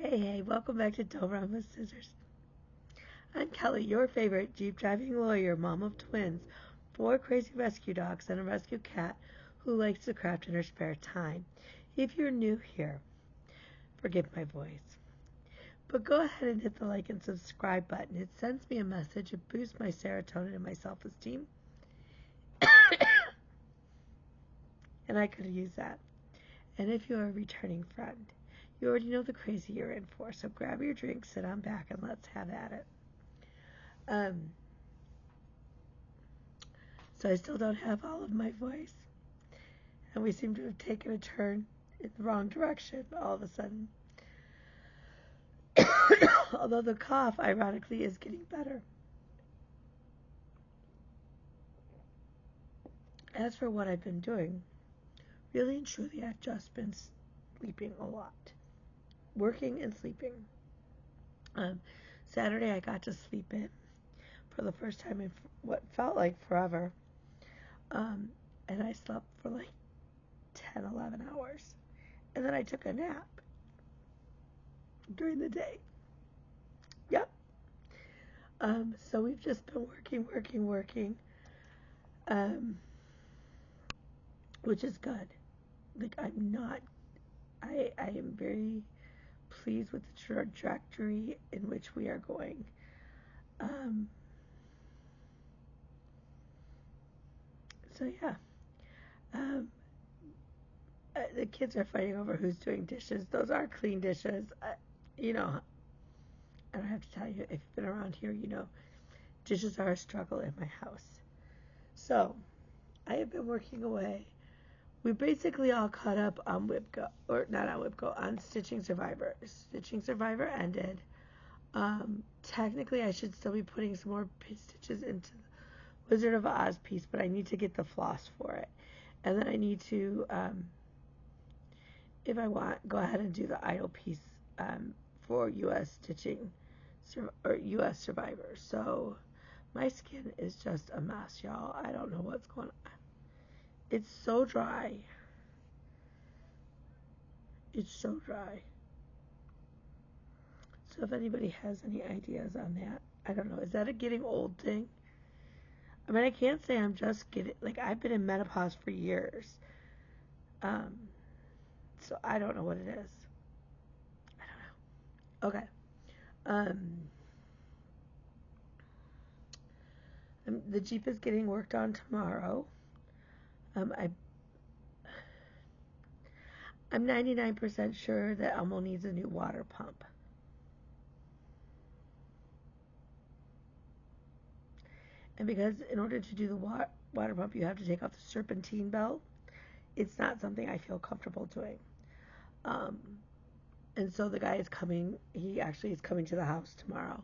Hey, welcome back to Don't Run with Scissors. I'm Kelly, your favorite Jeep driving lawyer, mom of twins, 4 crazy rescue dogs, and a rescue cat who likes to craft in her spare time. If you're new here, forgive my voice. But go ahead and hit the like and subscribe button. It sends me a message, it boosts my serotonin and my self-esteem. And I could use that. And if you're a returning friend, you already know the crazy you're in for, so grab your drink, sit on back, and let's have at it. So I still don't have all of my voice, and we seem to have taken a turn in the wrong direction all of a sudden. Although the cough, ironically, is getting better. As for what I've been doing, really and truly, I've just been sleeping a lot. Working and sleeping. Saturday, I got to sleep in for the first time in what felt like forever. And I slept for like 10, 11 hours. And then I took a nap during the day. Yep. So we've just been working, which is good. Like, I am very pleased with the trajectory in which we are going. So yeah. The kids are fighting over who's doing dishes. Those are clean dishes. I don't have to tell you, if you've been around here, you know dishes are a struggle in my house. So I have been working away. We basically all caught up on WIPCO, or not on WIPCO, on Stitching Survivor. Stitching Survivor ended. Technically, I should still be putting some more stitches into the Wizard of Oz piece, but I need to get the floss for it. And then I need to, if I want, go ahead and do the idle piece for U.S. Stitching or U.S. Survivor. So my skin is just a mess, y'all. I don't know what's going on. It's so dry. It's so dry. So if anybody has any ideas on that, I don't know. Is that a getting old thing? I mean, I can't say I'm just getting, like, I've been in menopause for years. So I don't know what it is. I don't know. Okay. The Jeep is getting worked on tomorrow. I'm 99% sure that Elmo needs a new water pump. And because in order to do the water pump, you have to take off the serpentine belt, it's not something I feel comfortable doing. And so the guy is coming. He actually is coming to the house tomorrow,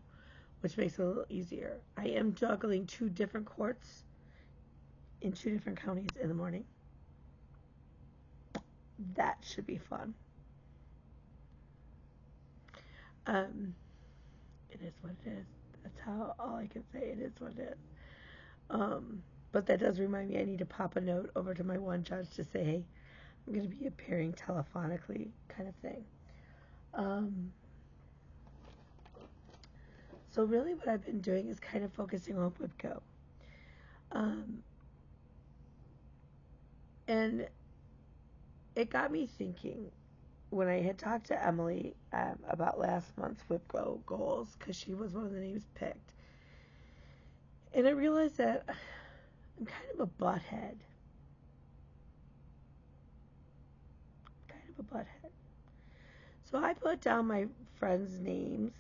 which makes it a little easier. I am juggling 2 different courts in 2 different counties in the morning. That should be fun. It is what it is. That's all I can say. It is what it is. But that does remind me I need to pop a note over to my one judge to say, hey, I'm going to be appearing telephonically, kind of thing. So really what I've been doing is kind of focusing on WIPCO. And it got me thinking when I had talked to Emily about last month's WIPCO goals, because she was one of the names picked. And I realized that I'm kind of a butthead. So I put down my friends' names,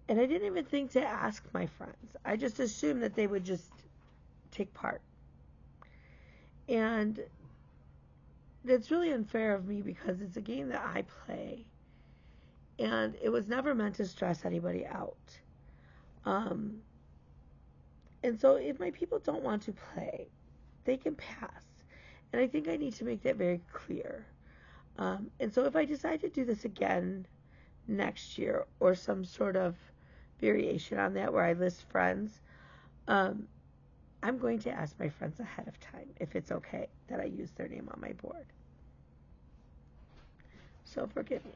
and I didn't even think to ask my friends. I just assumed that they would just take part. And that's really unfair of me because it's a game that I play, and it was never meant to stress anybody out. And so if my people don't want to play, they can pass. And I think I need to make that very clear. And so if I decide to do this again next year or some sort of variation on that where I list friends, I'm going to ask my friends ahead of time if it's okay that I use their name on my board. So forgive me.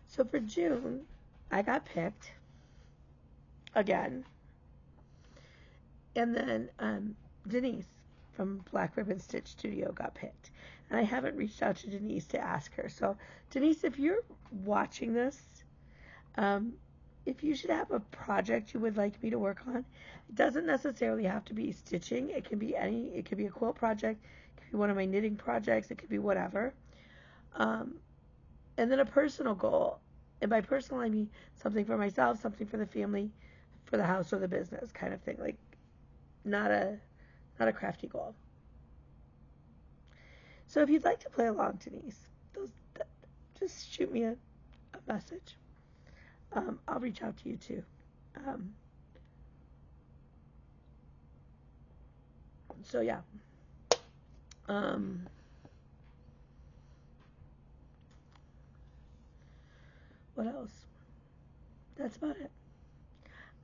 So for June, I got picked again. And then Denise from Black Ribbon Stitch Studio got picked. And I haven't reached out to Denise to ask her. So, Denise, if you're watching this, um, if you should have a project you would like me to work on, it doesn't necessarily have to be stitching. It can be it could be a quilt project, it could be one of my knitting projects, it could be whatever. Um, and then a personal goal. And by personal, I mean something for myself, something for the family, for the house or the business kind of thing. Like not a crafty goal. So if you'd like to play along, Denise, just shoot me a message. I'll reach out to you too. Um, so yeah. Um, what else? That's about it.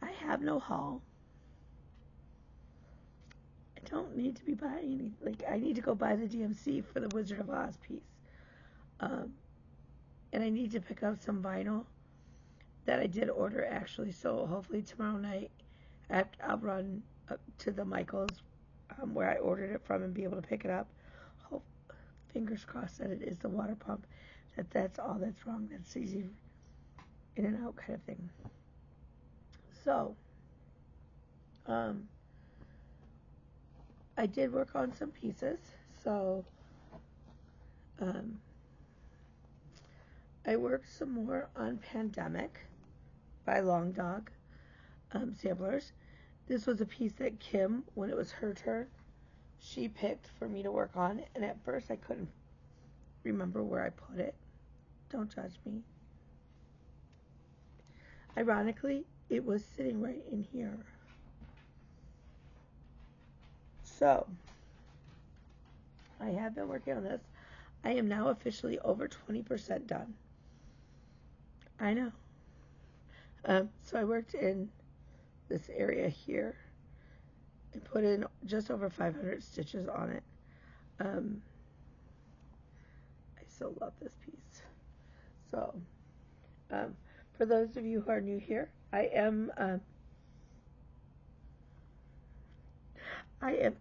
I have no haul. I don't need to be buying any. Like I need to go buy the DMC for the Wizard of Oz piece. Um, and I need to pick up some vinyl that I did order actually. So hopefully tomorrow night I'll run up to the Michaels where I ordered it from and be able to pick it up. Hope, fingers crossed that it is the water pump. That's all that's wrong. That's easy in and out kind of thing. So um, I did work on some pieces. So um, I worked some more on Pandemic by Long Dog samplers. This was a piece that Kim, when it was her turn, she picked for me to work on. And at first I couldn't remember where I put it. Don't judge me. Ironically, it was sitting right in here. So, I have been working on this. I am now officially over 20% done. I know. So I worked in this area here and put in just over 500 stitches on it. I still love this piece. So, for those of you who are new here, I am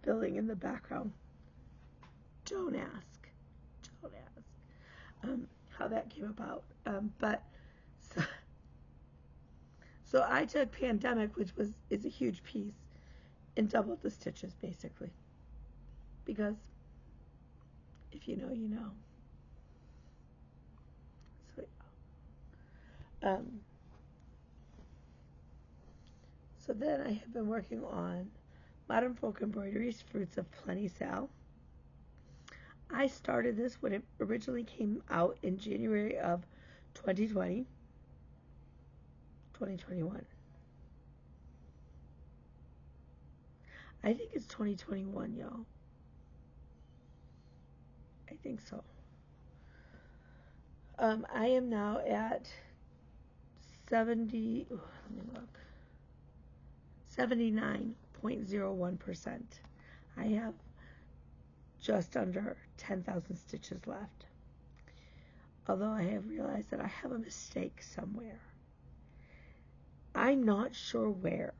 filling in the background. Don't ask. Don't ask. How that came about. But so, so I took Pandemic, which is a huge piece, and doubled the stitches basically. Because if you know, you know. So so then I have been working on Modern Folk Embroideries Fruits of Plenty Sal. I started this when it originally came out in January of 2020, 2021. I think it's 2021, y'all. I think so. I am now at 70, let me look, 79.01%. I have just under 10,000 stitches left. Although I have realized that I have a mistake somewhere. I'm not sure where.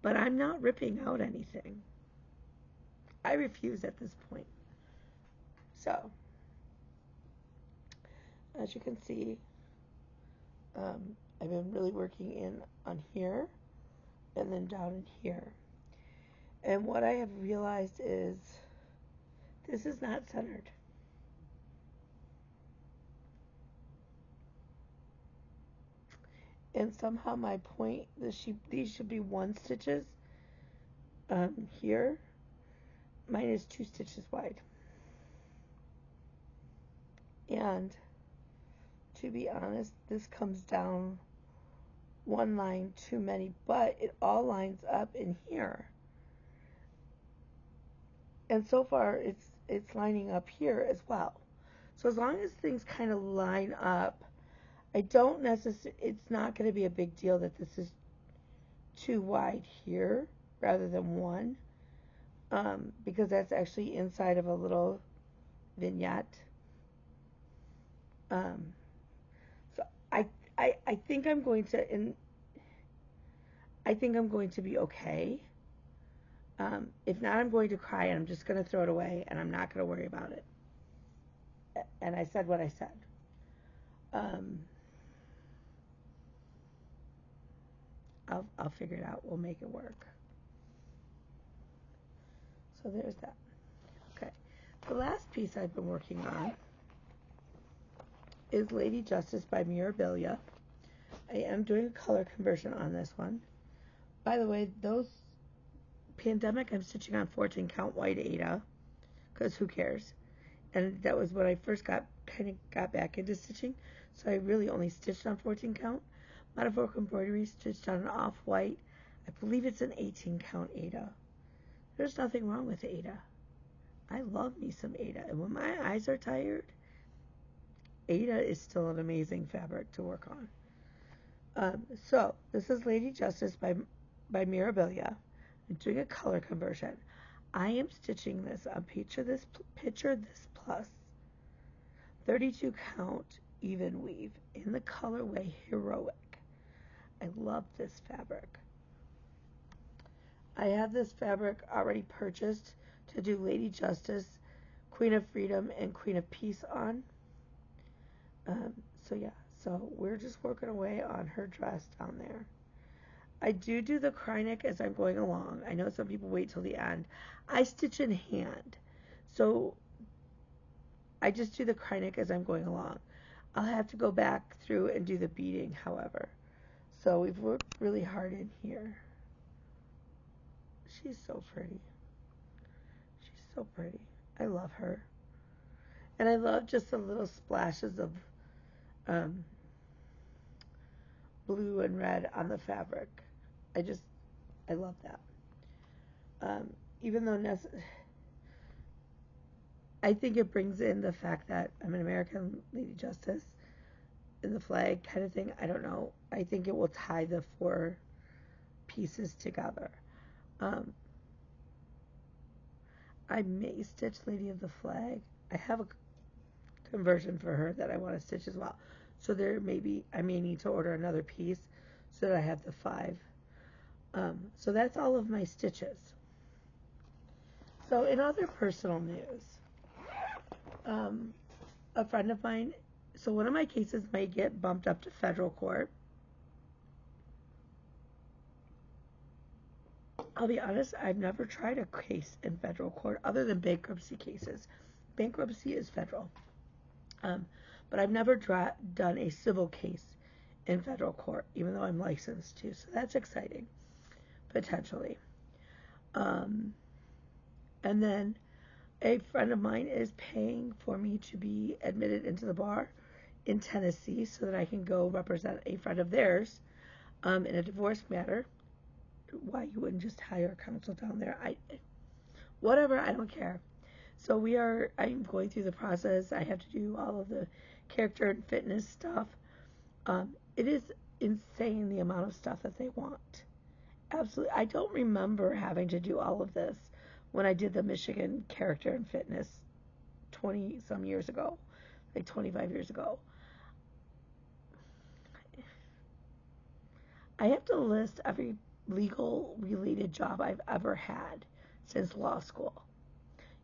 But I'm not ripping out anything. I refuse at this point. So, as you can see, I've been really working in on here and then down in here. And what I have realized is this is not centered. And somehow my point, these should be 1 stitches here. Mine is 2 stitches wide. And to be honest, this comes down 1 line too many, but it all lines up in here. And so far it's lining up here as well. So as long as things kind of line up, I don't necessarily, it's not going to be a big deal that this is too wide here rather than 1, because that's actually inside of a little vignette. Um, so I think I'm going to I think I'm going to be okay. If not, I'm going to cry and I'm just going to throw it away and I'm not going to worry about it. And I said what I said. Um, I'll figure it out. We'll make it work. So there's that. Okay. The last piece I've been working on is Lady Justice by Mirabilia. I am doing a color conversion on this one. By the way, those Pandemic, I'm stitching on 14 count white Aida, because who cares? And that was when I first got back into stitching, so I really only stitched on 14 count. Metaphorical embroidery stitched on an off-white, I believe it's an 18 count Aida. There's nothing wrong with Aida. I love me some Aida, and when my eyes are tired, Aida is still an amazing fabric to work on. So this is Lady Justice by Mirabilia. I'm doing a color conversion. I am stitching this on Picture This Plus 32 count even weave in the colorway Heroic. I love this fabric. I have this fabric already purchased to do Lady Justice, Queen of Freedom, and Queen of Peace on. So we're just working away on her dress down there. I do the Krynic as I'm going along. I know some people wait till the end. I stitch in hand. So I just do the Krynic as I'm going along. I'll have to go back through and do the beading, however. So we've worked really hard in here. She's so pretty. She's so pretty. I love her. And I love just the little splashes of blue and red on the fabric. I love that. Even though I think it brings in the fact that I'm an American Lady Justice in the flag kind of thing. I don't know. I think it will tie the four pieces together. I may stitch Lady of the Flag. I have a conversion for her that I want to stitch as well. So I may need to order another piece so that I have the 5. So that's all of my stitches. So in other personal news, a friend of mine, so one of my cases might get bumped up to federal court. I'll be honest, I've never tried a case in federal court other than bankruptcy cases. Bankruptcy is federal. But I've never done a civil case in federal court, even though I'm licensed to. So that's exciting, potentially. And then a friend of mine is paying for me to be admitted into the bar in Tennessee so that I can go represent a friend of theirs in a divorce matter. Why you wouldn't just hire counsel down there? Whatever, I don't care. So I'm going through the process. I have to do all of the character and fitness stuff. It is insane the amount of stuff that they want. Absolutely. I don't remember having to do all of this when I did the Michigan character and fitness 20 some years ago, like 25 years ago. I have to list every legal related job I've ever had since law school.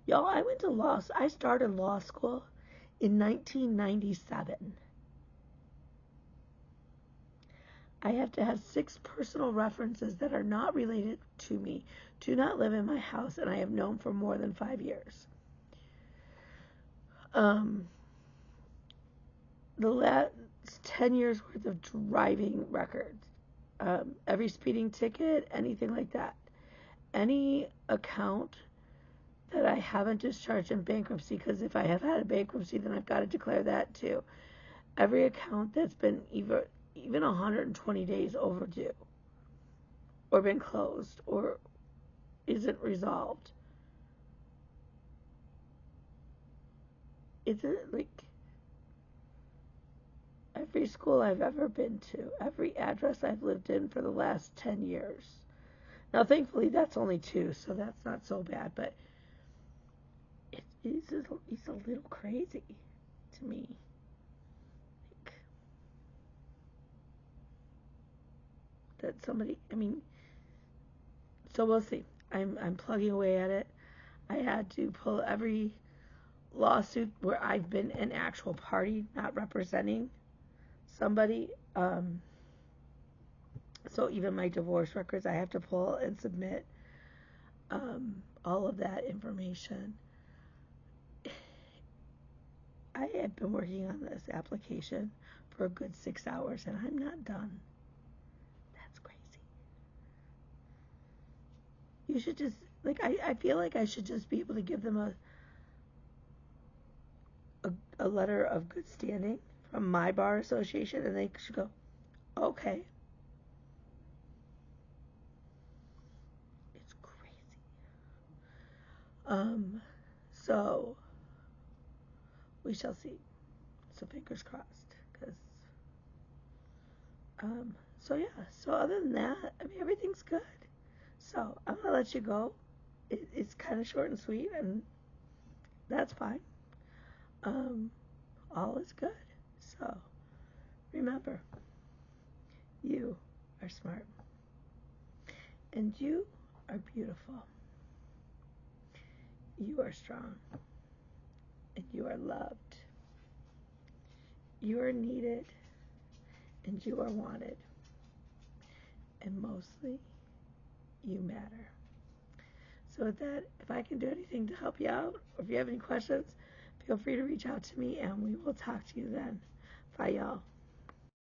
Y'all, I started law school in 1997. I have to have 6 personal references that are not related to me, do not live in my house, and I have known for more than 5 years. The last 10 years worth of driving records, every speeding ticket, anything like that. Any account that I haven't discharged in bankruptcy, because if I have had a bankruptcy, then I've got to declare that too. Every account that's been even 120 days overdue, or been closed, or isn't resolved. It's like every school I've ever been to, every address I've lived in for the last 10 years. Now, thankfully, that's only 2, so that's not so bad, but it's a little crazy to me. that somebody, I mean, so we'll see. I'm plugging away at it. I had to pull every lawsuit where I've been an actual party, not representing somebody. So even my divorce records, I have to pull and submit all of that information. I have been working on this application for a good 6 hours, and I'm not done. That's crazy. You should just, like, I feel like I should just be able to give them a letter of good standing from my bar association, and they should go, okay. It's crazy. So we shall see. So fingers crossed. So yeah. So other than that, I mean, everything's good. So I'm gonna let you go. It's kind of short and sweet, and that's fine. All is good. So remember, you are smart, and you are beautiful. You are strong, and you are loved. You are needed, and you are wanted. And mostly, you matter. So with that, if I can do anything to help you out, or if you have any questions, feel free to reach out to me, and we will talk to you then. Bye, y'all.